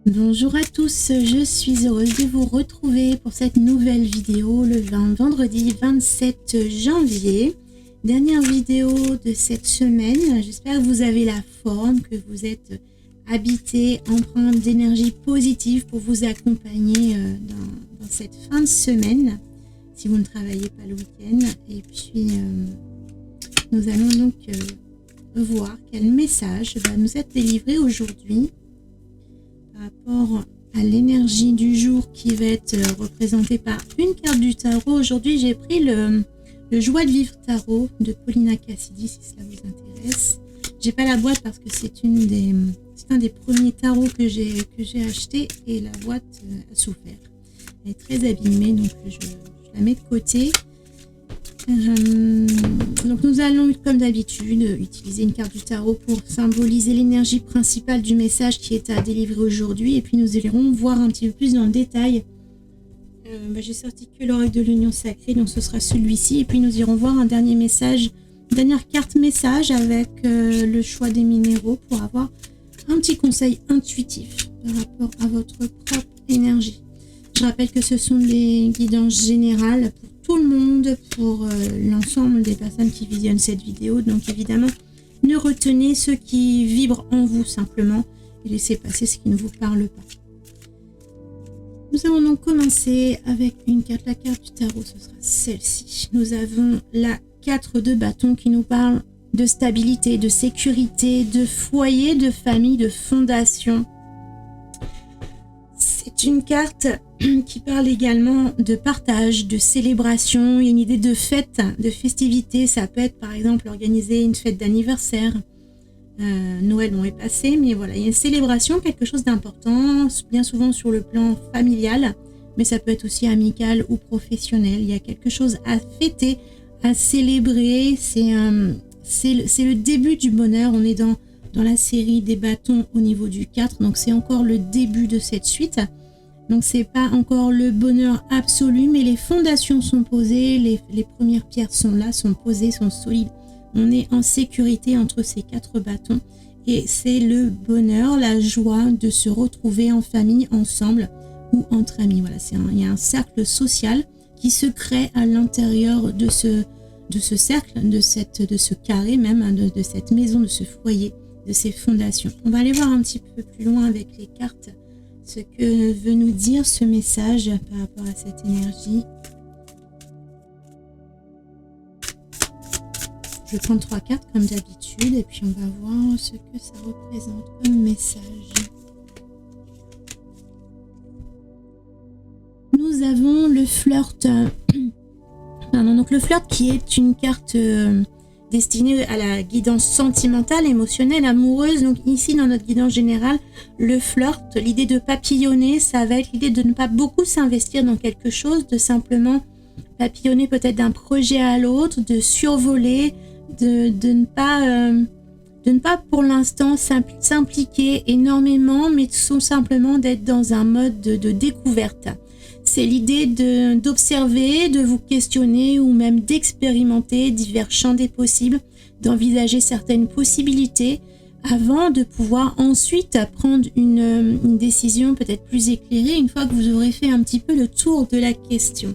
Bonjour à tous, je suis heureuse de vous retrouver pour cette nouvelle vidéo le vendredi 27 janvier. Dernière vidéo de cette semaine, j'espère que vous avez la forme, que vous êtes habité, empreinte d'énergie positive pour vous accompagner dans cette fin de semaine, si vous ne travaillez pas le week-end. Et puis, nous allons donc voir quel message va nous être délivré aujourd'hui par rapport à l'énergie du jour qui va être représentée par une carte du tarot. Aujourd'hui, j'ai pris le Joie de vivre tarot de Paulina Cassidy, si cela vous intéresse. J'ai pas la boîte parce que c'est un des premiers tarots que j'ai acheté et la boîte a souffert. Elle est très abîmée, donc je la mets de côté. Donc nous allons, comme d'habitude, utiliser une carte du tarot pour symboliser l'énergie principale du message qui est à délivrer aujourd'hui, et puis nous allons voir un petit peu plus dans le détail. J'ai sorti que l'oracle de l'union sacrée, donc ce sera celui-ci, et puis nous irons voir un dernier message, une dernière carte message avec le choix des minéraux pour avoir un petit conseil intuitif par rapport à votre propre énergie. Je rappelle que ce sont des guidances générales pour tout le monde, pour l'ensemble des personnes qui visionnent cette vidéo. Donc évidemment, ne retenez ce qui vibre en vous simplement et laissez passer ce qui ne vous parle pas. Nous allons donc commencer avec une carte, la carte du tarot, ce sera celle-ci. Nous avons la 4 de bâton qui nous parle de stabilité, de sécurité, de foyer, de famille, de fondation. C'est une carte qui parle également de partage, de célébration. Il y a une idée de fête, de festivité. Ça peut être par exemple organiser une fête d'anniversaire. Noël est passé, mais voilà, il y a une célébration, quelque chose d'important, bien souvent sur le plan familial, mais ça peut être aussi amical ou professionnel. Il y a quelque chose à fêter, à célébrer. C'est le début du bonheur. On est dans la série des bâtons au niveau du 4, donc c'est encore le début de cette suite. Donc c'est pas encore le bonheur absolu, mais les fondations sont posées, les premières pierres sont là, sont posées, sont solides. On est en sécurité entre ces 4 bâtons et c'est le bonheur, la joie de se retrouver en famille, ensemble ou entre amis. Voilà, il y a un cercle social qui se crée à l'intérieur de ce cercle, de ce carré même, de cette maison, de ce foyer, de ces fondations. On va aller voir un petit peu plus loin avec les cartes ce que veut nous dire ce message par rapport à cette énergie. Je vais prendre 3 cartes comme d'habitude et puis on va voir ce que ça représente comme message. Nous avons le flirt. Donc le flirt qui est une carte destinée à la guidance sentimentale, émotionnelle, amoureuse. Donc ici dans notre guidance générale, le flirt, l'idée de papillonner, ça va être l'idée de ne pas beaucoup s'investir dans quelque chose, de simplement papillonner peut-être d'un projet à l'autre, de survoler, de ne pas pour l'instant s'impliquer énormément, mais tout simplement d'être dans un mode de découverte. C'est l'idée d'observer, de vous questionner ou même d'expérimenter divers champs des possibles, d'envisager certaines possibilités avant de pouvoir ensuite prendre une décision peut-être plus éclairée une fois que vous aurez fait un petit peu le tour de la question.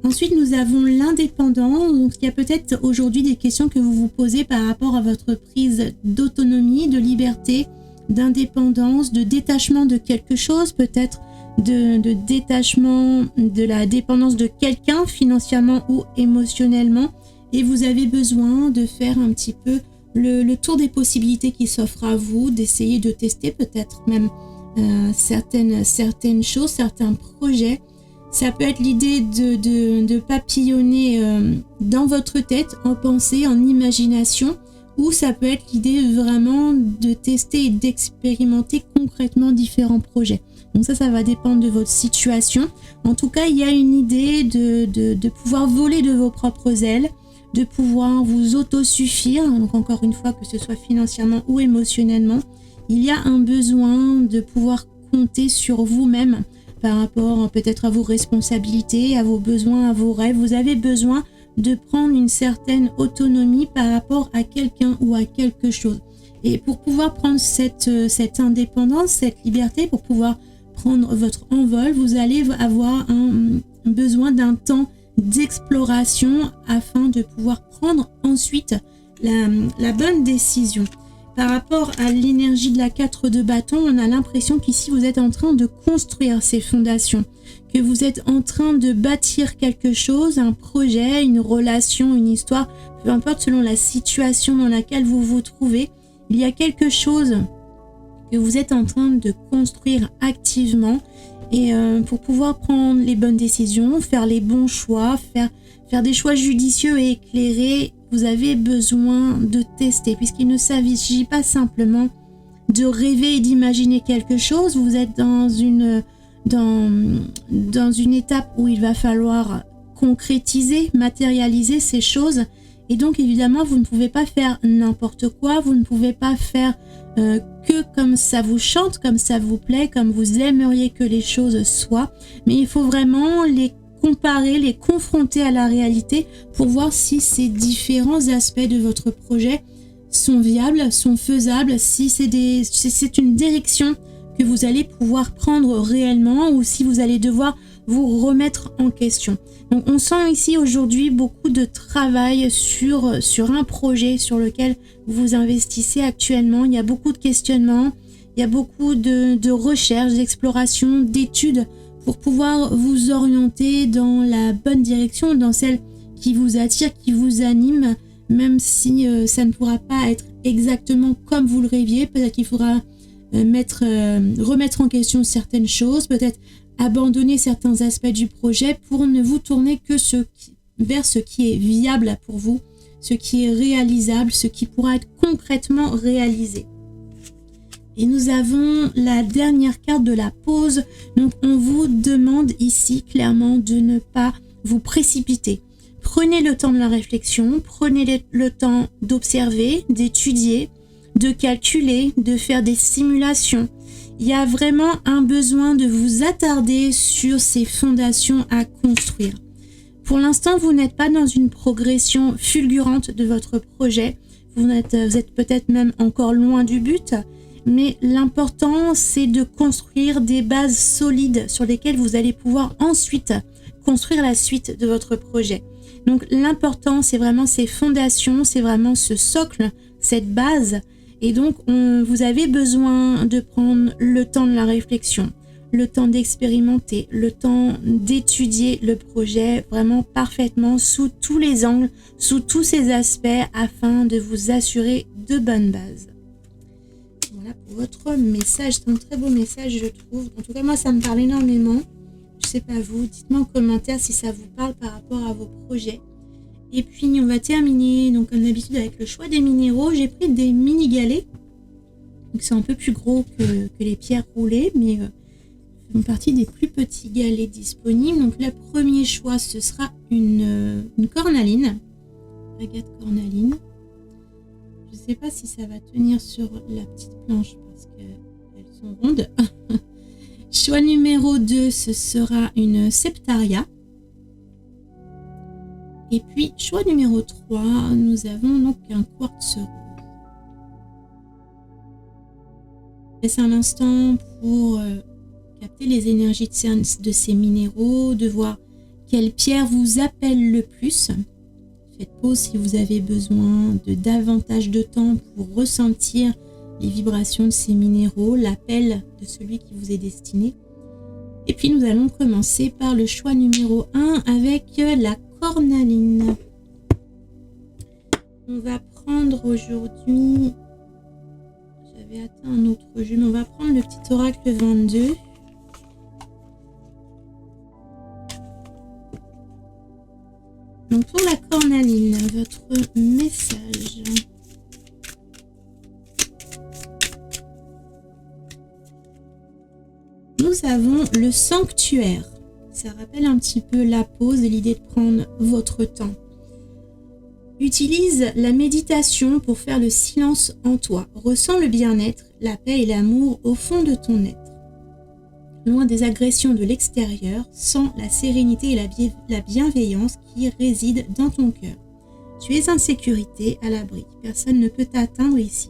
Ensuite, nous avons l'indépendant. Donc, il y a peut-être aujourd'hui des questions que vous vous posez par rapport à votre prise d'autonomie, de liberté, d'indépendance, de détachement de quelque chose, peut-être de détachement de la dépendance de quelqu'un financièrement ou émotionnellement, et vous avez besoin de faire un petit peu le tour des possibilités qui s'offrent à vous, d'essayer de tester peut-être même certaines choses, certains projets. Ça peut être l'idée de papillonner dans votre tête, en pensée, en imagination, ou ça peut être l'idée vraiment de tester et d'expérimenter concrètement différents projets. Donc ça va dépendre de votre situation. En tout cas, il y a une idée de pouvoir voler de vos propres ailes, de pouvoir vous autosuffire. Donc encore une fois, que ce soit financièrement ou émotionnellement, il y a un besoin de pouvoir compter sur vous-même par rapport peut-être à vos responsabilités, à vos besoins, à vos rêves. Vous avez besoin de prendre une certaine autonomie par rapport à quelqu'un ou à quelque chose. Et pour pouvoir prendre cette indépendance, cette liberté, pour pouvoir prendre votre envol, vous allez avoir besoin d'un temps d'exploration afin de pouvoir prendre ensuite la bonne décision. Par rapport à l'énergie de la 4 de bâton, on a l'impression qu'ici vous êtes en train de construire ces fondations, que vous êtes en train de bâtir quelque chose, un projet, une relation, une histoire, peu importe selon la situation dans laquelle vous vous trouvez, il y a quelque chose que vous êtes en train de construire activement et pour pouvoir prendre les bonnes décisions, faire les bons choix, faire des choix judicieux et éclairés, vous avez besoin de tester puisqu'il ne s'agit pas simplement de rêver et d'imaginer quelque chose. Vous êtes dans une étape où il va falloir concrétiser, matérialiser ces choses. Et donc évidemment, vous ne pouvez pas faire n'importe quoi, vous ne pouvez pas faire que comme ça vous chante, comme ça vous plaît, comme vous aimeriez que les choses soient. Mais il faut vraiment les comparer, les confronter à la réalité pour voir si ces différents aspects de votre projet sont viables, sont faisables, si c'est une direction que vous allez pouvoir prendre réellement ou si vous allez devoir vous remettre en question. Donc on sent ici aujourd'hui beaucoup de travail sur un projet sur lequel vous investissez actuellement. Il y a beaucoup de questionnements, il y a beaucoup de recherches, d'explorations, d'études pour pouvoir vous orienter dans la bonne direction, dans celle qui vous attire, qui vous anime, même si ça ne pourra pas être exactement comme vous le rêviez. Peut-être qu'il faudra remettre en question certaines choses, peut-être abandonner certains aspects du projet pour ne vous tourner que vers ce qui est viable pour vous, ce qui est réalisable, ce qui pourra être concrètement réalisé. Et nous avons la dernière carte de la pause. Donc on vous demande ici clairement de ne pas vous précipiter. Prenez le temps de la réflexion, prenez le temps d'observer, d'étudier, de calculer, de faire des simulations. Il y a vraiment un besoin de vous attarder sur ces fondations à construire. Pour l'instant, vous n'êtes pas dans une progression fulgurante de votre projet. Vous êtes peut-être même encore loin du but. Mais l'important, c'est de construire des bases solides sur lesquelles vous allez pouvoir ensuite construire la suite de votre projet. Donc l'important, c'est vraiment ces fondations, c'est vraiment ce socle, cette base. Et donc, vous avez besoin de prendre le temps de la réflexion, le temps d'expérimenter, le temps d'étudier le projet vraiment parfaitement sous tous les angles, sous tous ses aspects afin de vous assurer de bonnes bases. Voilà pour votre message, c'est un très beau message je trouve. En tout cas moi ça me parle énormément. Je sais pas vous, dites-moi en commentaire si ça vous parle par rapport à vos projets. Et puis on va terminer donc comme d'habitude avec le choix des minéraux. J'ai pris des mini galets. Donc c'est un peu plus gros que les pierres roulées, mais font partie des plus petits galets disponibles. Donc le premier choix ce sera une cornaline, agate cornaline. Je ne sais pas si ça va tenir sur la petite planche parce qu'elles sont rondes. Choix numéro 2, ce sera une septaria. Et puis, choix numéro 3, nous avons donc un quartz rose. Laisse un instant pour capter les énergies de ces minéraux, de voir quelle pierre vous appelle le plus. Faites pause si vous avez besoin de davantage de temps pour ressentir les vibrations de ces minéraux, l'appel de celui qui vous est destiné. Et puis nous allons commencer par le choix numéro 1 avec la cornaline. On va prendre aujourd'hui, j'avais atteint un autre jeu, mais on va prendre le petit oracle 22. Donc pour la cornaline, votre message. Nous avons le sanctuaire. Ça rappelle un petit peu la pause et l'idée de prendre votre temps. Utilise la méditation pour faire le silence en toi. Ressens le bien-être, la paix et l'amour au fond de ton être. Loin des agressions de l'extérieur, sens la sérénité et la bienveillance qui résident dans ton cœur. Tu es en sécurité, à l'abri. Personne ne peut t'atteindre ici.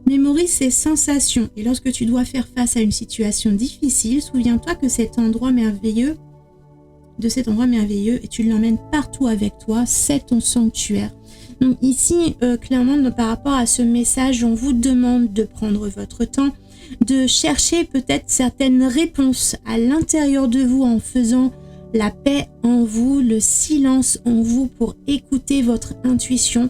Mémorise ces sensations et lorsque tu dois faire face à une situation difficile, souviens-toi que cet endroit merveilleux, et tu l'emmènes partout avec toi, c'est ton sanctuaire. Donc ici, clairement, par rapport à ce message, on vous demande de prendre votre temps, de chercher peut-être certaines réponses à l'intérieur de vous en faisant la paix en vous, le silence en vous pour écouter votre intuition.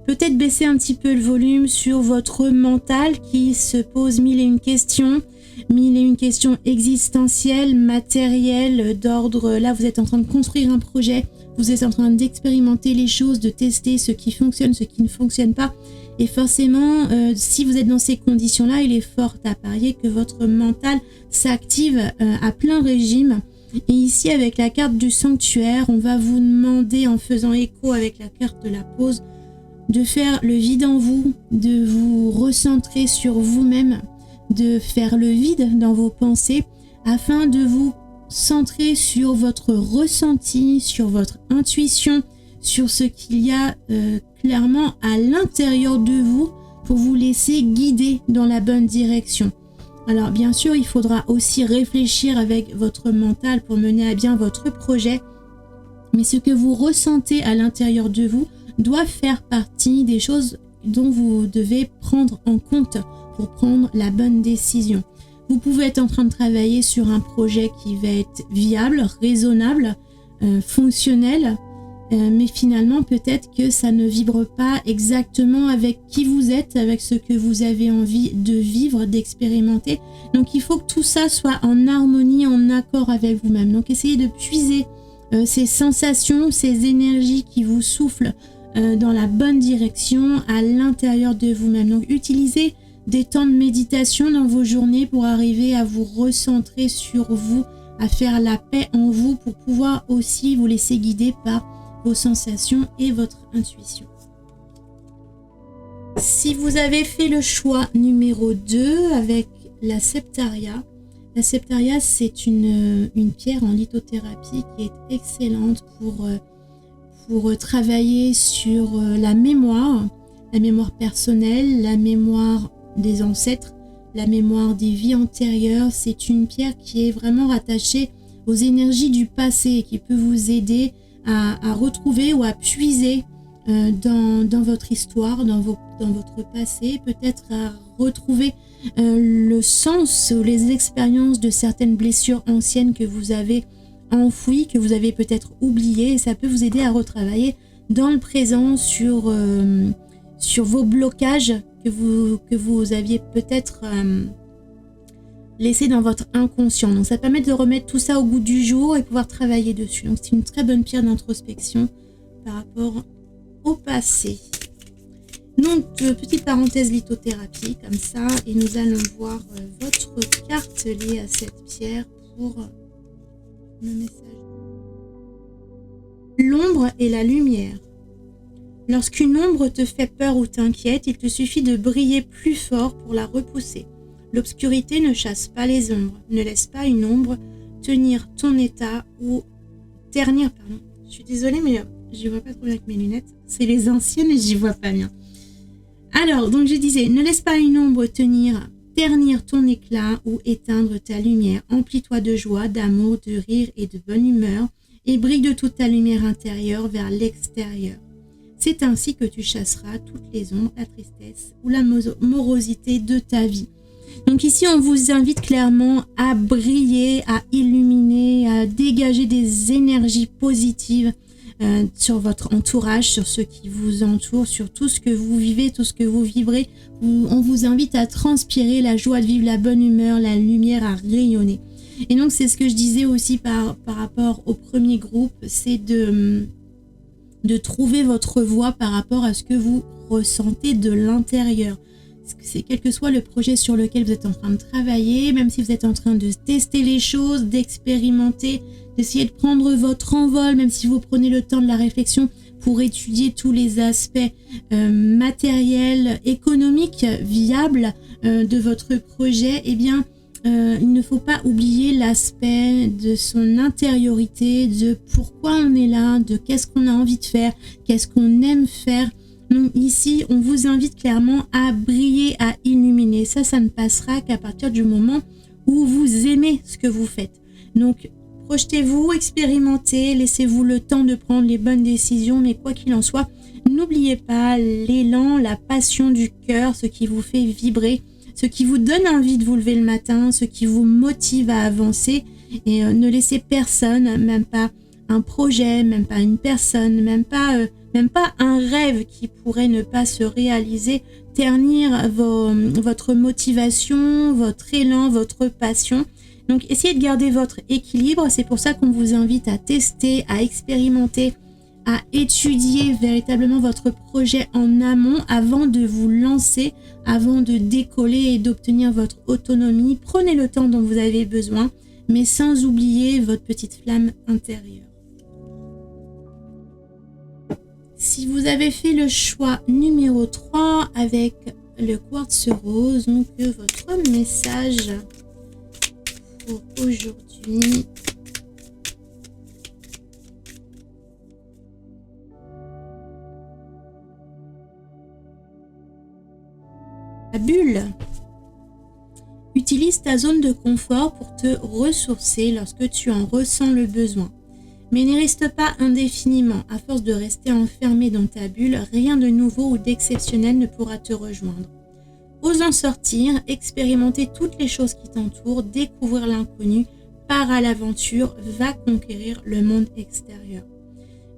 Peut-être baisser un petit peu le volume sur votre mental qui se pose mille et une questions existentielles, matérielles, d'ordre. Là, vous êtes en train de construire un projet, vous êtes en train d'expérimenter les choses, de tester ce qui fonctionne, ce qui ne fonctionne pas. Et forcément, si vous êtes dans ces conditions-là, il est fort à parier que votre mental s'active à plein régime. Et ici, avec la carte du sanctuaire, on va vous demander, en faisant écho avec la carte de la pause, de faire le vide en vous, de vous recentrer sur vous-même, de faire le vide dans vos pensées afin de vous centrer sur votre ressenti, sur votre intuition, sur ce qu'il y a clairement à l'intérieur de vous pour vous laisser guider dans la bonne direction. Alors bien sûr, il faudra aussi réfléchir avec votre mental pour mener à bien votre projet, mais ce que vous ressentez à l'intérieur de vous doit faire partie des choses dont vous devez prendre en compte pour prendre la bonne décision. Vous pouvez être en train de travailler sur un projet qui va être viable, raisonnable, fonctionnel, mais finalement peut-être que ça ne vibre pas exactement avec qui vous êtes, avec ce que vous avez envie de vivre, d'expérimenter. Donc il faut que tout ça soit en harmonie, en accord avec vous-même. Donc essayez de puiser ces sensations, ces énergies qui vous soufflent dans la bonne direction à l'intérieur de vous-même. Donc utilisez des temps de méditation dans vos journées pour arriver à vous recentrer sur vous, à faire la paix en vous pour pouvoir aussi vous laisser guider par vos sensations et votre intuition. Si vous avez fait le choix numéro 2 avec la septaria c'est une pierre en lithothérapie qui est excellente pour travailler sur la mémoire personnelle, la mémoire des ancêtres, la mémoire des vies antérieures. C'est une pierre qui est vraiment rattachée aux énergies du passé et qui peut vous aider à retrouver ou à puiser dans votre histoire, dans votre passé, peut-être à retrouver le sens ou les expériences de certaines blessures anciennes que vous avez enfouies, que vous avez peut-être oubliées, et ça peut vous aider à retravailler dans le présent sur vos blocages que vous aviez peut-être laissés dans votre inconscient. Donc ça permet de remettre tout ça au goût du jour et pouvoir travailler dessus. Donc c'est une très bonne pierre d'introspection par rapport au passé. Donc petite parenthèse lithothérapie comme ça, et nous allons voir votre carte liée à cette pierre pour le message. L'ombre et la lumière. Lorsqu'une ombre te fait peur ou t'inquiète, il te suffit de briller plus fort pour la repousser. L'obscurité ne chasse pas les ombres. Ne laisse pas une ombre tenir ton état ou ternir, pardon. Je suis désolée, mais je vois pas trop bien avec mes lunettes. C'est les anciennes et j'y vois pas bien. Alors, donc je disais, ne laisse pas une ombre ternir ton éclat ou éteindre ta lumière. Emplis-toi de joie, d'amour, de rire et de bonne humeur et brille de toute ta lumière intérieure vers l'extérieur. C'est ainsi que tu chasseras toutes les ombres, la tristesse ou la morosité de ta vie. Donc ici, on vous invite clairement à briller, à illuminer, à dégager des énergies positives sur votre entourage, sur ceux qui vous entourent, sur tout ce que vous vivez, tout ce que vous vivrez. On vous invite à transpirer la joie de vivre, la bonne humeur, la lumière à rayonner. Et donc, c'est ce que je disais aussi par rapport au premier groupe, c'est de trouver votre voie par rapport à ce que vous ressentez de l'intérieur. C'est quel que soit le projet sur lequel vous êtes en train de travailler, même si vous êtes en train de tester les choses, d'expérimenter, d'essayer de prendre votre envol, même si vous prenez le temps de la réflexion pour étudier tous les aspects matériels, économiques, viables de votre projet, eh bien, il ne faut pas oublier l'aspect de son intériorité, de pourquoi on est là, de qu'est-ce qu'on a envie de faire, qu'est-ce qu'on aime faire. Donc ici, on vous invite clairement à briller, à illuminer. Ça ne passera qu'à partir du moment où vous aimez ce que vous faites. Donc, projetez-vous, expérimentez, laissez-vous le temps de prendre les bonnes décisions, mais quoi qu'il en soit, n'oubliez pas l'élan, la passion du cœur, ce qui vous fait vibrer, ce qui vous donne envie de vous lever le matin, ce qui vous motive à avancer. Et ne laissez personne, même pas un projet, même pas une personne, même pas un rêve qui pourrait ne pas se réaliser, ternir votre motivation, votre élan, votre passion. Donc essayez de garder votre équilibre, c'est pour ça qu'on vous invite à tester, à expérimenter, à étudier véritablement votre projet en amont avant de vous lancer, avant de décoller et d'obtenir votre autonomie. Prenez le temps dont vous avez besoin, mais sans oublier votre petite flamme intérieure. Si vous avez fait le choix numéro 3 avec le quartz rose, donc votre message pour aujourd'hui. La bulle. Utilise ta zone de confort pour te ressourcer lorsque tu en ressens le besoin. Mais n'y reste pas indéfiniment. À force de rester enfermé dans ta bulle, rien de nouveau ou d'exceptionnel ne pourra te rejoindre. Ose en sortir, expérimenter toutes les choses qui t'entourent, découvrir l'inconnu, pars à l'aventure, va conquérir le monde extérieur.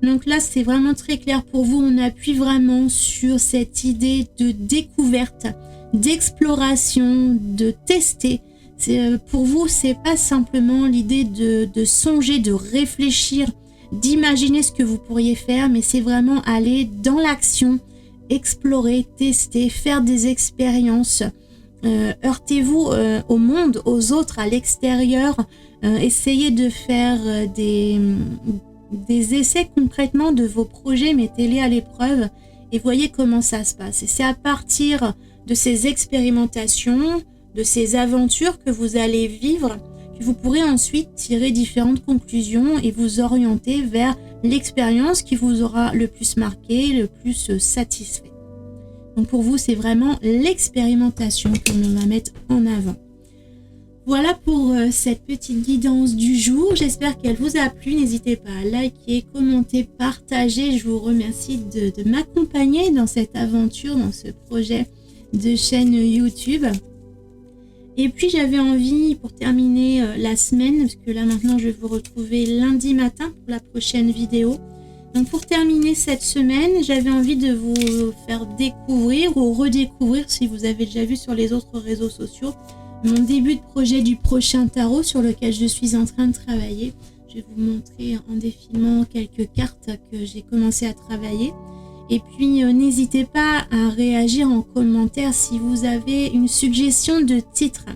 Donc là, c'est vraiment très clair pour vous. On appuie vraiment sur cette idée de découverte, d'exploration, de tester. Pour vous, c'est pas simplement l'idée de songer, de réfléchir, d'imaginer ce que vous pourriez faire, mais c'est vraiment aller dans l'action, explorer, tester, faire des expériences. Heurtez-vous au monde, aux autres, à l'extérieur. Essayez de faire des essais concrètement de vos projets, mettez-les à l'épreuve et voyez comment ça se passe. Et c'est à partir de ces expérimentations, de ces aventures que vous allez vivre, que vous pourrez ensuite tirer différentes conclusions et vous orienter vers l'expérience qui vous aura le plus marqué, le plus satisfait. Donc pour vous, c'est vraiment l'expérimentation qu'on va mettre en avant. Voilà pour cette petite guidance du jour. J'espère qu'elle vous a plu. N'hésitez pas à liker, commenter, partager. Je vous remercie de m'accompagner dans cette aventure, dans ce projet de chaîne YouTube. Et puis j'avais envie, pour terminer la semaine, parce que là maintenant je vais vous retrouver lundi matin pour la prochaine vidéo. Donc pour terminer cette semaine, j'avais envie de vous faire découvrir ou redécouvrir, si vous avez déjà vu sur les autres réseaux sociaux, mon début de projet du prochain tarot sur lequel je suis en train de travailler. Je vais vous montrer en défilement quelques cartes que j'ai commencé à travailler. Et puis n'hésitez pas à réagir en commentaire si vous avez une suggestion de titre.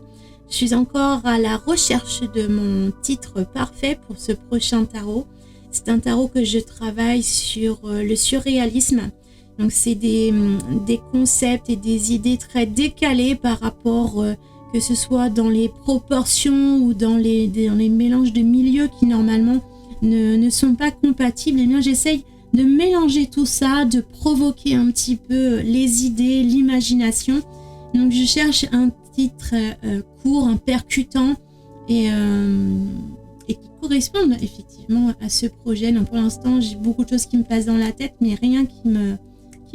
Je suis encore à la recherche de mon titre parfait pour ce prochain tarot. C'est un tarot que je travaille sur le surréalisme. Donc c'est des concepts et des idées très décalées par rapport, que ce soit dans les proportions ou dans les mélanges de milieux qui normalement ne sont pas compatibles. Et bien j'essaye de mélanger tout ça, de provoquer un petit peu les idées, l'imagination. Donc je cherche un titre court, percutant et qui corresponde effectivement à ce projet. Donc pour l'instant, j'ai beaucoup de choses qui me passent dans la tête, mais rien qui me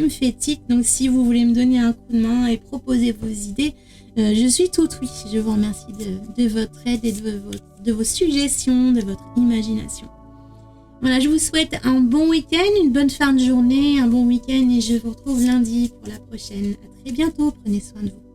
fait tic. Donc si vous voulez me donner un coup de main et proposer vos idées, je suis toute oui. Je vous remercie de votre aide et de vos suggestions, de votre imagination. Voilà, je vous souhaite un bon week-end, une bonne fin de journée, un bon week-end et je vous retrouve lundi pour la prochaine. À très bientôt, prenez soin de vous.